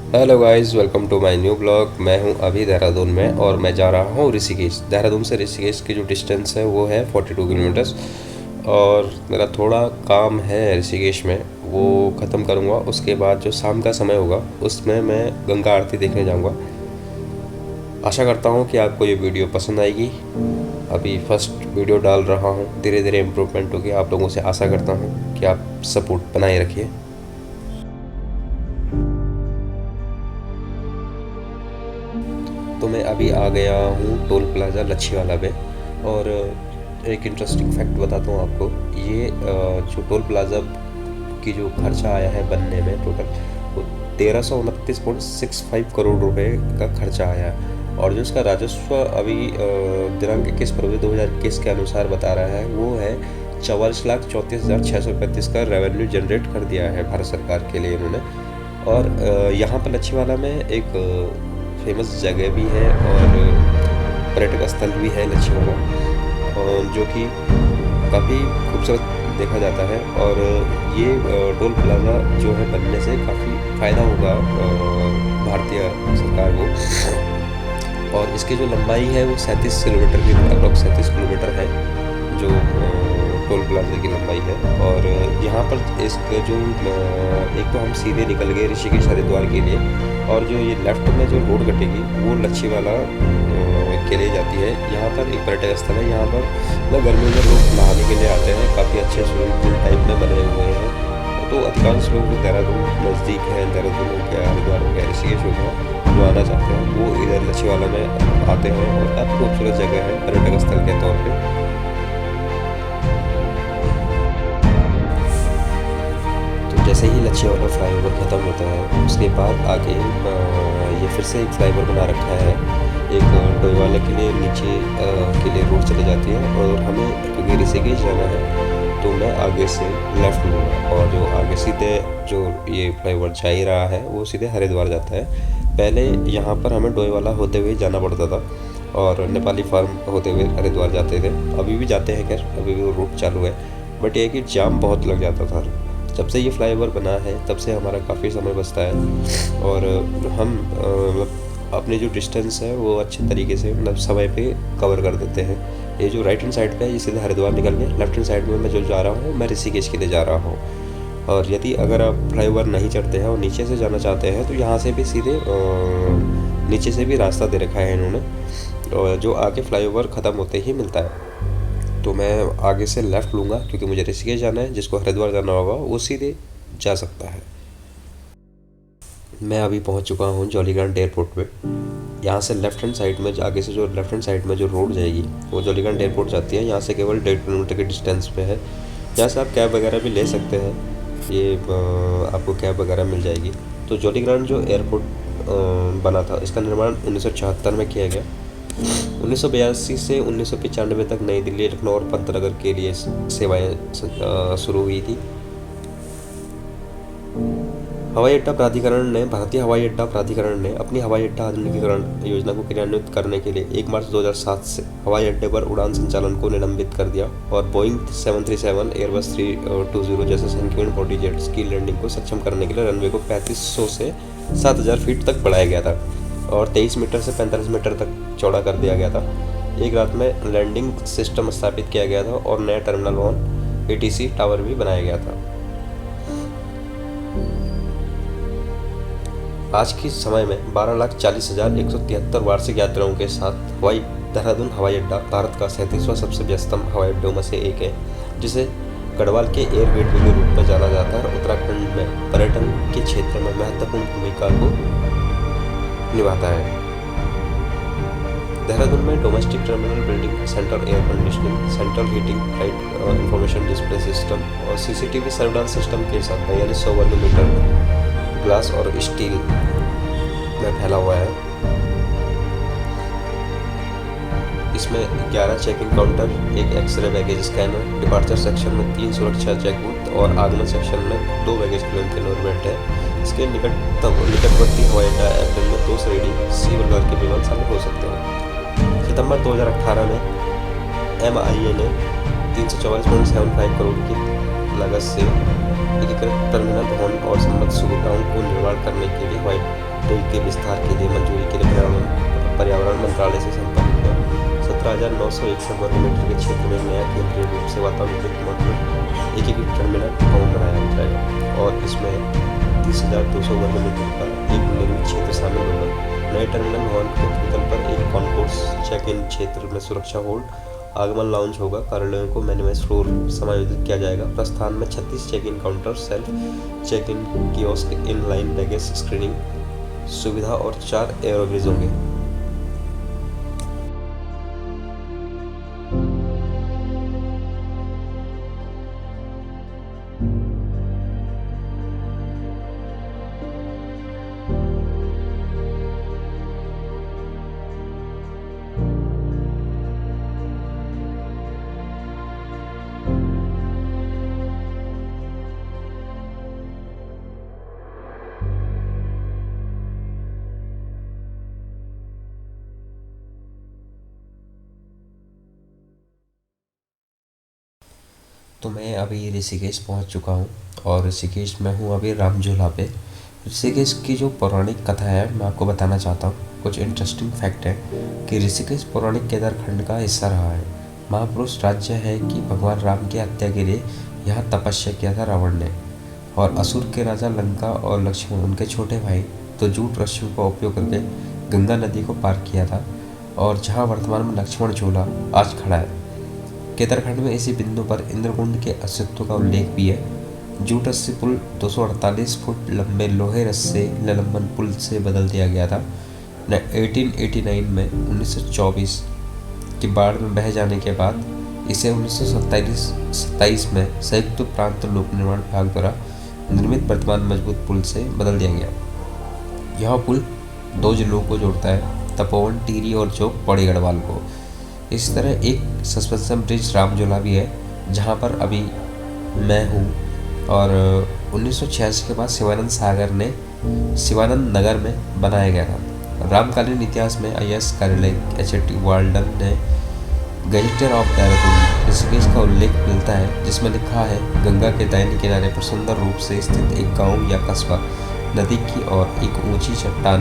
Hello guys, welcome to my new blog. मैं हूं अभी देहरादून में और मैं जा रहा हूं ऋषिकेश। देहरादून से ऋषिकेश की जो डिस्टेंस है वो है 42 किलोमीटर्स। और मेरा थोड़ा काम है ऋषिकेश में, वो ख़त्म करूंगा। उसके बाद जो शाम का समय होगा उसमें मैं गंगा आरती देखने जाऊंगा। आशा करता हूं कि आपको ये वीडियो पसंद आएगी। अभी फर्स्ट वीडियो डाल रहा हूं, धीरे धीरे इम्प्रूवमेंट होगी। आप लोगों से आशा करता हूं कि आप सपोर्ट बनाए रखिए। तो मैं अभी आ गया हूँ टोल प्लाज़ा लच्छीवाला में। और एक इंटरेस्टिंग फैक्ट बताता हूँ आपको। ये जो टोल प्लाज़ा की जो खर्चा आया है बनने में टोटल, वो 1329.65 करोड़ रुपए का खर्चा आया है। और जो इसका राजस्व अभी दिनांक 21 फरवरी 2021 के अनुसार बता रहा है, वो है 44,34,635 का रेवेन्यू जनरेट कर दिया है भारत सरकार के लिए इन्होंने। और यहाँ पर लच्छीवाला में एक फेमस जगह भी है और पर्यटक स्थल भी है लच्छीवाला, जो कि काफ़ी खूबसूरत देखा जाता है। और ये टोल प्लाज़ा जो है बनने से काफ़ी फ़ायदा होगा भारतीय सरकार को। और इसकी जो लंबाई है वो 37 किलोमीटर की, अप्रॉक्स 37 किलोमीटर है जो टोल प्लाज़ा की लंबाई है। और यहाँ पर इसका जो एक तो हम सीधे निकल गए ऋषिकेश हरिद्वार के लिए, और जो ये लेफ्ट में जो रोड कटेगी वो लच्छीवाला के लिए जाती है। यहाँ पर एक पर्यटक स्थल है। यहाँ पर मतलब गर्मियों में लोग नहाने के लिए आते हैं। काफ़ी अच्छे स्विमिंग पूल टाइप में बने हुए हैं। तो अधिकांश लोग जो देहरादून नज़दीक है, देहरादून हो गया, हरिद्वार हो गया, ऋषिकेश हो गया, जो आना चाहते हैं वो इधर लच्छीवाला में आते हैं। और काफ़ी खूबसूरत जगह है पर्यटक स्थल के तौर पर। जैसे ही लच्छीवाला फ्लाईओवर ख़त्म होता है उसके बाद आगे ये फिर से एक फ्लाईओवर बना रखा है। एक डोईवाला के लिए नीचे के लिए रोड चली जाती है। और हमें क्योंकि ऋषिकेश जाना है तो मैं आगे से लेफ़्ट लूँगा, और जो आगे सीधे जो ये फ्लाईओवर जा ही रहा है वो सीधे हरिद्वार जाता है। पहले यहाँ पर हमें डोईवाला होते हुए जाना पड़ता था और नेपाली फार्म होते हुए हरिद्वार जाते थे। अभी भी जाते हैं, खैर अभी भी वो रूट चालू है। बट ये है कि जाम बहुत लग जाता था। जब से ये फ्लाईओवर बना है तब से हमारा काफ़ी समय बचता है। और हम मतलब अपनी जो डिस्टेंस है वो अच्छे तरीके से मतलब समय पे कवर कर देते हैं। ये जो राइट हैंड साइड पे है ये सीधे हरिद्वार निकल गया। लेफ्ट हैंड साइड में मैं जो जा रहा हूँ मैं ऋषिकेश के लिए जा रहा हूँ। और यदि अगर आप फ्लाईओवर नहीं चढ़ते हैं और नीचे से जाना चाहते हैं तो यहाँ से भी सीधे नीचे से भी रास्ता दे रखा है इन्होंने, और जो आगे फ्लाईओवर ख़त्म होते ही मिलता है। तो मैं आगे से लेफ़्ट लूँगा क्योंकि मुझे ऋषिकेश जाना है। जिसको हरिद्वार जाना होगा वो सीधे जा सकता है। मैं अभी पहुंच चुका हूं जॉलीग्रांट एयरपोर्ट पे। यहाँ से लेफ़्ट हैंड साइड में आगे से जो लेफ़्ट हैंड साइड में जो रोड जाएगी वो जॉलीग्रांट एयरपोर्ट जाती है। यहाँ से केवल 1.5 किलोमीटर के डिस्टेंस पे है। यहाँ से आप कैब वगैरह भी ले सकते हैं। ये आपको कैब वगैरह मिल जाएगी। तो जॉलीग्रांट जो एयरपोर्ट बना था इसका निर्माण 1976 में किया गया। 1982 से 1995 तक नई दिल्ली, लखनऊ और पंतनगर के लिए सेवाएं शुरू हुई थी। हवाई अड्डा प्राधिकरण ने भारतीय हवाई अड्डा प्राधिकरण ने अपनी हवाई अड्डा आधुनिकीकरण योजना को क्रियान्वित करने के लिए 1 मार्च 2007 से हवाई अड्डे पर उड़ान संचालन को निलंबित कर दिया और बोइंग 737, एयरबस 320 जैसे संकीर्ण बॉडी जेट्स की लैंडिंग को सक्षम करने के लिए रनवे को 3500 से 7000 फीट तक बढ़ाया गया था और 23 मीटर से 45 मीटर तक चौड़ा कर दिया गया था। एक रात में लैंडिंग सिस्टम स्थापित किया गया था और नया टर्मिनल 1 ATC टावर भी बनाया गया था। आज के समय में 12,40,173 वार्षिक यात्रियों के साथ देहरादून हवाई अड्डा भारत का 37वां सबसे व्यस्तम हवाई अड्डों में से एक है, जिसे गढ़वाल के एयर गेटवे के रूप में जाना जाता है और उत्तराखंड में पर्यटन के क्षेत्र में महत्वपूर्ण भूमिका को निभाता है। देहरादून में domestic terminal building, central air conditioning, central heating, flight information display system और CCTV सर्विलांस सिस्टम के साथ 4200 वर्ग मीटर ग्लास और स्टील में फैला हुआ है। इसमें 11 चेक इन काउंटर, एक x-ray baggage scanner, departure section में 3 सुरक्षा चेक बूथ और आगमन सेक्शन में 2 बैगेज क्लेम के नोरमेंट है। इसके निकटवर्ती हवाई अड्डा एयरप्लेन में 2 श्रेणी C1 के विमान शामिल हो सकते हैं। सितंबर 2018 में MIA ने 344.75 करोड़ की लागत से एकीकृत टर्मिनल भवन और संबद्ध सुविधाओं को निर्माण करने के लिए हवाई अड्डे के विस्तार के लिए मंजूरी के लिए पर्यावरण मंत्रालय से संपर्क किया। 17,961 वर्ग मीटर के क्षेत्र में नया केंद्रीय रूप से वातानुकूलित मॉडल एकीकृत टर्मिनल भवन बनाया जाएगा और इसमें 30,200 वर्ग मीटर का एक निर्मित क्षेत्र शामिल होगा। नए टर्मिनल भवन के भूतल पर एक कॉन्कोर्स चेक इन क्षेत्र में सुरक्षा होल्ड आगमन लाउंज होगा। कार्यालयों को मैनुअल फ्लोर समायोजित किया जाएगा। प्रस्थान में 36 check in counter, self check in kiosk, in line baggage screening सुविधा और 4 एयरब्रिज होंगे। तो मैं अभी ऋषिकेश पहुंच चुका हूं और ऋषिकेश में हूं अभी राम झूला पे। ऋषिकेश की जो पौराणिक कथा है मैं आपको बताना चाहता हूं। कुछ इंटरेस्टिंग फैक्ट है कि ऋषिकेश पौराणिक केदार खंड का हिस्सा रहा है। महापुरुष राज्य है कि भगवान राम की हत्या के लिए यहाँ तपस्या किया था रावण ने, और असुर के राजा लंका और लक्ष्मण उनके छोटे भाई तो जूट रस्सियों का उपयोग करके गंगा नदी को पार किया था, और जहाँ वर्तमान में लक्ष्मण झूला आज खड़ा है। केदारखंड में इसी बिंदु पर इंद्रकुंड के अस्तित्व का उल्लेख भी है। जूट रस्सी पुल 248 फुट लंबे लोहे रस्से निलंबन पुल से बदल दिया गया था। 1889 में 1924 की बाढ़ में बह जाने के बाद इसे 1927 में संयुक्त प्रांत लोक निर्माण विभाग द्वारा निर्मित वर्तमान मजबूत पुल से बदल दिया गया। यह पुल 2 जिलों को जोड़ता है, तपोवन, टिहरी और चौक पौड़ी गढ़वाल को। इस तरह एक सस्पेंशन ब्रिज राम झूला भी है जहाँ पर अभी मैं हूँ, और 1986 के बाद शिवानंद सागर ने शिवानंद नगर में बनाया गया था। रामकालीन इतिहास में IAS कार्यालय HAT वाल्डन ने गजेटियर ऑफ देहरादून ऋषिकेश का उल्लेख मिलता है, जिसमें लिखा है गंगा के दाहिने किनारे पर सुंदर रूप से स्थित एक गांव या कस्बा नदी की और एक ऊंची चट्टान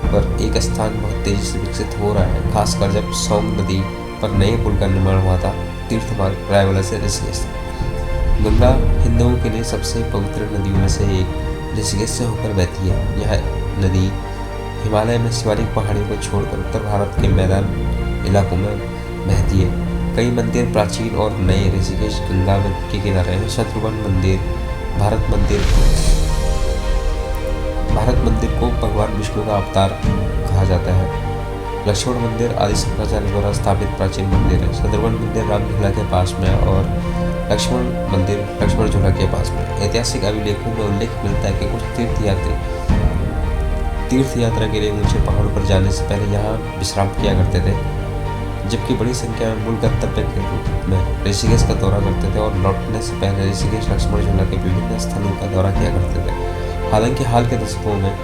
पर एक स्थान बहुत तेजी से विकसित हो रहा है, खासकर जब सौंग नदी पर नए पुल का निर्माण हुआ था। तीर्थ मार्ग रायवाला से ऋषिकेश। गंगा हिंदुओं के लिए सबसे पवित्र नदियों में से एक ऋषिकेश से होकर बहती है। यह नदी हिमालय में शिवालिक पहाड़ियों को छोड़कर उत्तर भारत के मैदान इलाकों में बहती है। कई मंदिर प्राचीन और नए ऋषिकेश गंगा के किनारे हैं। शत्रुघ्न मंदिर, भारत मंदिर को भगवान विष्णु का अवतार कहा जाता है। लक्ष्मण मंदिर आदि शंकराचार्य द्वारा स्थापित प्राचीन मंदिर है। शत्रुघ्न मंदिर राम झूला के पास में और लक्ष्मण मंदिर लक्ष्मण झूला के पास में। ऐतिहासिक अभिलेखों में उल्लेख मिलता है कि कुछ तीर्थ यात्रा के लिए ऊंचे पहाड़ों पर जाने से पहले यहाँ विश्राम किया करते थे, जबकि बड़ी संख्या में मूल गंतव्य के रूप में ऋषिकेश का दौरा करते थे और लौटने से पहले ऋषिकेश लक्ष्मण झूला के विभिन्न स्थलों का दौरा किया करते थे। हालांकि हाल के दशकों में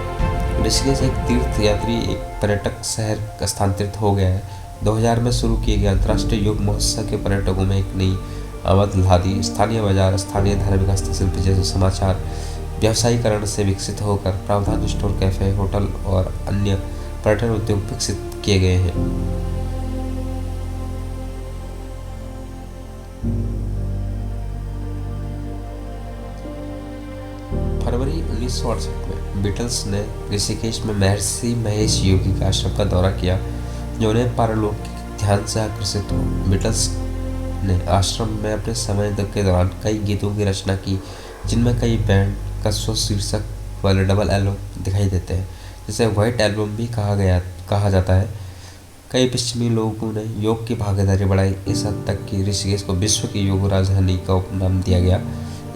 ऋषिकेश एक तीर्थ यात्री एक पर्यटक शहर स्थानांतरित हो गया है। 2000 में शुरू किए गए अंतर्राष्ट्रीय योग महोत्सव के पर्यटकों में एक नई आमद ला दी। स्थानीय बाजार, स्थानीय धार्मिक हस्तशिल्प जैसे समाचार व्यावसायीकरण से विकसित होकर प्रावधान स्टोर, कैफे, होटल और अन्य पर्यटन उद्योग विकसित किए गए हैं। फरवरी 1968 में बीटल्स ने ऋषिकेश में महर्षि महेश योगी के आश्रम का दौरा किया, जो उन्हें पारलौकिक ध्यान से आकर्षित हो। बीटल्स ने आश्रम में अपने समय के दौरान कई गीतों की रचना की, जिनमें कई बैंड का स्वशीर्षक वाले डबल एल्बम दिखाई देते हैं, जिसे व्हाइट एल्बम भी कहा जाता है। कई पश्चिमी लोगों ने योग की भागीदारी बढ़ाई, इस हद तक कि ऋषिकेश को विश्व की योग राजधानी का उपनाम दिया गया।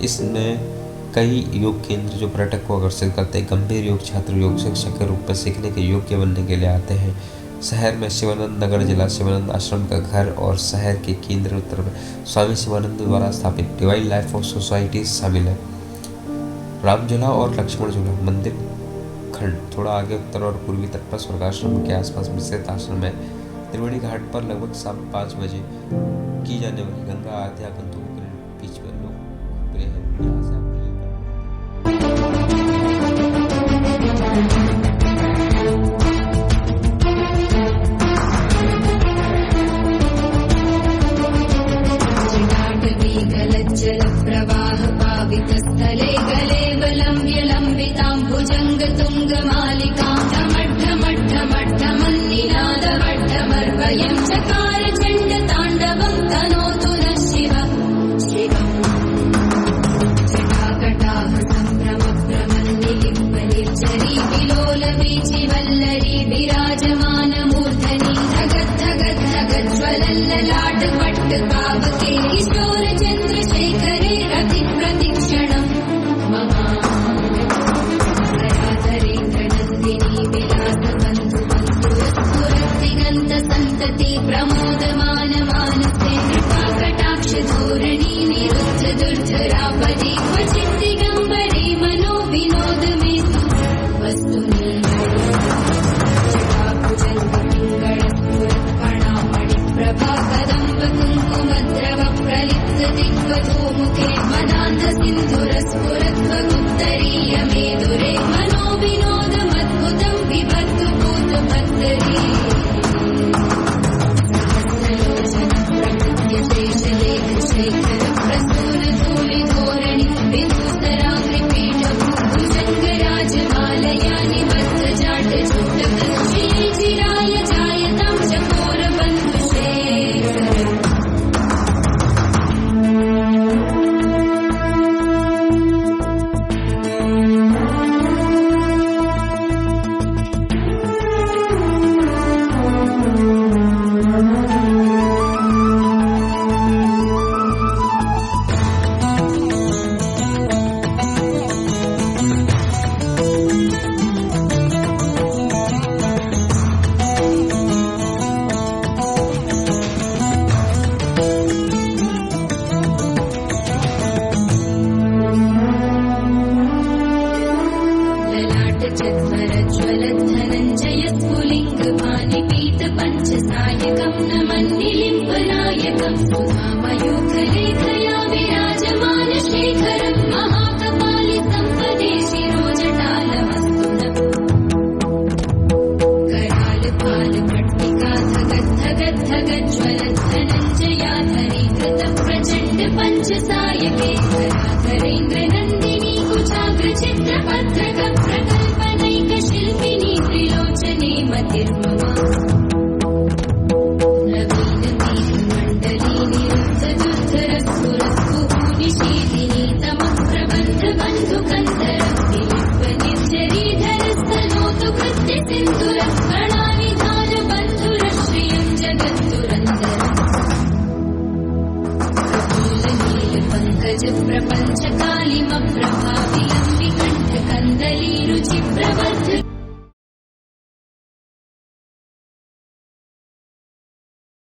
इसमें कई योग केंद्र जो पर्यटक को आकर्षित करते हैं। गंभीर योग छात्र योग शिक्षक के रूप में सीखने के योग्य बनने के लिए आते हैं। शहर में शिवानंद नगर जिला शिवानंद आश्रम का घर और शहर के केंद्र उत्तर में स्वामी शिवानंद द्वारा स्थापित डिवाइन लाइफ ऑफ सोसाइटी शामिल है। राम झूला और लक्ष्मण झूला मंदिर खंड थोड़ा आगे उत्तर और पूर्वी तट पर स्वर्गाश्रम के आसपास विस्तृत आश्रम है। त्रिवेणी घाट पर लगभग शाम 5 बजे की जाने वाली गंगा आरती आगंतुकों के बीच में लोकप्रिय है। जलज्जल प्रवाह पावितस्थले गले बलम्ब्यलम्बितां भुजङ्गतुङ्गमालिकां ढमढ्ढमढ्ढमन्निनादवड्ढमर्वयं चकार चण्डताण्डवं तनोतु नः शिवः शिवम् जटाकटाह सम्भ्रमभ्रमन्निलिम्बनिर्झरी विलोलवीचिवल्लरी विराजमानमूर्धनि धगद्धगद्धगज्ज्वलल्ललाट पट्टपावके किशोर चन्द्रशेखरे रतिप्रतिक्षणम् मम धराधरेन्द्रनन्दिनी विलासबन्धुबन्धुरस्फुरद्दिगन्तसन्तति प्रमोदमानमानसे कृपाकटाक्षधोरणी निरुद्ध दुर्धरापदे क्वचित् दिगम्बरे मनो विनोदमेतु वस्तुनि प्रभाकदम्ब कुङ्कुमद्रव प्रलिप्त दिग्वधूमुखे मदान्धसिन्धुरस्फुरद्वगुप्तरीयमेदुरे मनो विनोदमद्भुतं विभक्तु भूतभद्दरी सहस्रलोचनप्रकृत्यशेषलेखशेखर प्रसूनधूलिधोरणि विधुस्तराग्रिपीठं भुजङ्गराजमालया निबद्धजाटचूटकृष्ये चिराय जायतां चकोरबन्धुशेखरम् ललाटचत्वरज्वलद्धनञ्जयस्फुलिङ्गपानिपीतपञ्चसायकं नमन्निलिम्बनायकं सुधामयूखलेखया विराजमानशेखरं महाकपालिसम्पदे शिरोजटालमस्तु नः करालपालपट्टिका धगद्धगद्धगज्ज्वलद्धनञ्जयाधरीकृतप्रचण्डपञ्चसायके धराधरेन्द्रनन्दिनी कुचाग्रचित्रपत्रकप्रकल्पनैकशिल्पिनी त्रिलोचने मतिर्मम नवीनमेघमण्डली निरुद्धदुर्धरस्फुरस्फुनिशीलिनी तमः प्रबन्धबन्धुकन्दरं विलिम्बनिर्झरीधरस्तनोतु कृत्यसिन्धुरः कणानिधानबन्धुरश्रियं जगद्दुरन्दरम् प्रफुल्लनीलपङ्कजप्रपञ्चकालिमप्रभाविलम्बिकण्